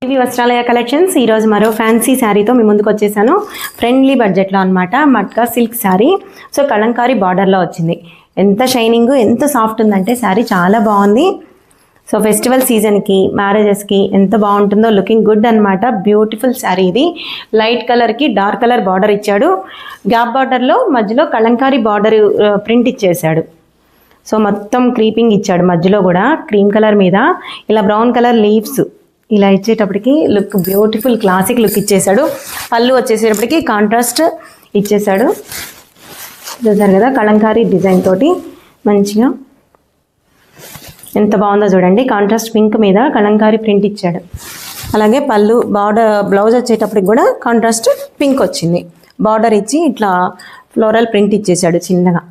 వివి Vastralaya collections ఈరోజు మరో fancy శారీతో మీ ముందుకు వచ్చేసాను. ఫ్రెండ్లీ బడ్జెట్లో అనమాట. మట్కా సిల్క్ శారీ. సో కలంకారీ బార్డర్లో వచ్చింది. ఎంత షైనింగ్, ఎంత సాఫ్ట్ ఉందంటే శారీ చాలా బాగుంది. సో ఫెస్టివల్ సీజన్కి, మ్యారేజెస్కి ఎంత బాగుంటుందో. లుకింగ్ గుడ్ అనమాట. బ్యూటిఫుల్ శారీ ఇది. లైట్ కలర్కి డార్క్ కలర్ బార్డర్ ఇచ్చాడు. గ్యాప్ బార్డర్లో మధ్యలో కలంకారీ బార్డర్ ప్రింట్ ఇచ్చేసాడు. సో మొత్తం క్రీపింగ్ ఇచ్చాడు. మధ్యలో కూడా క్రీమ్ కలర్ మీద ఇలా బ్రౌన్ కలర్ లీవ్స్ ఇలా ఇచ్చేటప్పటికి లుక్ బ్యూటిఫుల్ క్లాసిక్ లుక్ ఇచ్చేసాడు. పళ్ళు వచ్చేసేటప్పటికి కాంట్రాస్ట్ ఇచ్చేసాడు. చూసారు కదా, కలంకారీ డిజైన్ తోటి మంచిగా ఎంత బాగుందో చూడండి. కాంట్రాస్ట్ పింక్ మీద కలంకారీ ప్రింట్ ఇచ్చాడు. అలాగే పళ్ళు బార్డర్ బ్లౌజ్ వచ్చేటప్పటికి కూడా కాంట్రాస్ట్ పింక్ వచ్చింది. బార్డర్ ఇచ్చి ఇట్లా ఫ్లోరల్ ప్రింట్ ఇచ్చేసాడు చిన్నగా.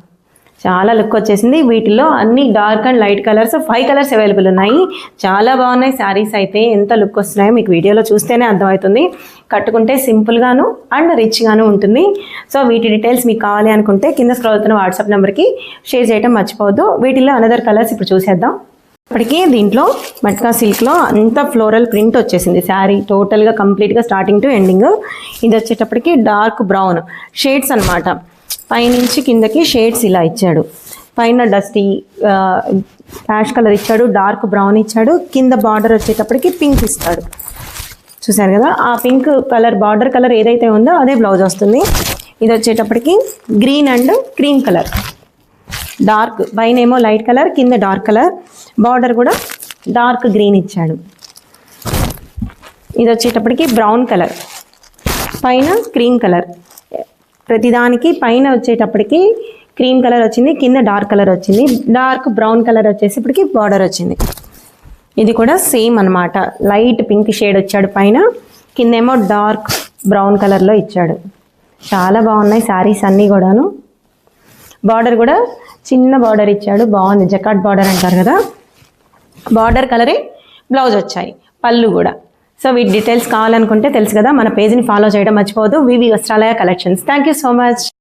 చాలా లుక్ వచ్చేసింది. వీటిలో అన్ని dark and light colours 5 colours available ఉన్నాయి. చాలా బాగున్నాయి శారీస్ అయితే. ఎంత లుక్ వస్తున్నాయో మీకు వీడియోలో చూస్తేనే అర్థమవుతుంది. కట్టుకుంటే సింపుల్గాను అండ్ రిచ్గాను ఉంటుంది. సో వీటి డీటెయిల్స్ మీకు కావాలి అనుకుంటే కింద స్క్రోల్ అవుతున్న వాట్సాప్ నెంబర్కి షేర్ చేయడం మర్చిపోవద్దు. వీటిలో అనదర్ కలర్స్ ఇప్పుడు చూసేద్దాం. ఇప్పటికీ దీంట్లో మట్కా సిల్క్లో అంత ఫ్లోరల్ ప్రింట్ వచ్చేసింది. శారీ టోటల్గా కంప్లీట్గా స్టార్టింగ్ టు ఎండింగ్. ఇది వచ్చేటప్పటికి డార్క్ బ్రౌన్ షేడ్స్ అనమాట. పైనుంచి కిందకి షేడ్స్ ఇలా ఇచ్చాడు. పైన డస్టీ యాష్ కలర్ ఇచ్చాడు, డార్క్ బ్రౌన్ ఇచ్చాడు. కింద బార్డర్ వచ్చేటప్పటికి పింక్ ఇస్తాడు. చూసారు కదా, ఆ పింక్ కలర్ బార్డర్ కలర్ ఏదైతే ఉందో అదే బ్లౌజ్ వస్తుంది. ఇది వచ్చేటప్పటికి green and cream colour. Dark పైన ఏమో లైట్ కలర్, కింద డార్క్ కలర్. బార్డర్ కూడా డార్క్ గ్రీన్ ఇచ్చాడు. ఇది వచ్చేటప్పటికి బ్రౌన్ కలర్, పైన క్రీమ్ కలర్. ప్రతిదానికి పైన వచ్చేటప్పటికి క్రీమ్ కలర్ వచ్చింది, కింద డార్క్ కలర్ వచ్చింది. డార్క్ బ్రౌన్ కలర్ వచ్చేటప్పటికి బార్డర్ వచ్చింది. ఇది కూడా సేమ్ అనమాట. లైట్ పింక్ షేడ్ వచ్చాడు పైన, కిందేమో డార్క్ బ్రౌన్ కలర్లో ఇచ్చాడు. చాలా బాగున్నాయి శారీస్ అన్నీ కూడాను. బార్డర్ కూడా చిన్న బార్డర్ ఇచ్చాడు. బాగుంది, జకాట్ బార్డర్ అంటారు కదా, బార్డర్ కలరే బ్లౌజ్ వచ్చాయి, పళ్ళు కూడా. సో వీటి డీటెయిల్స్ కావాలనుకుంటే తెలుసు కదా, మన పేజ్ని ఫాలో చేయడం మర్చిపోవద్దు. VV Vastralaya collections. Thank you so much.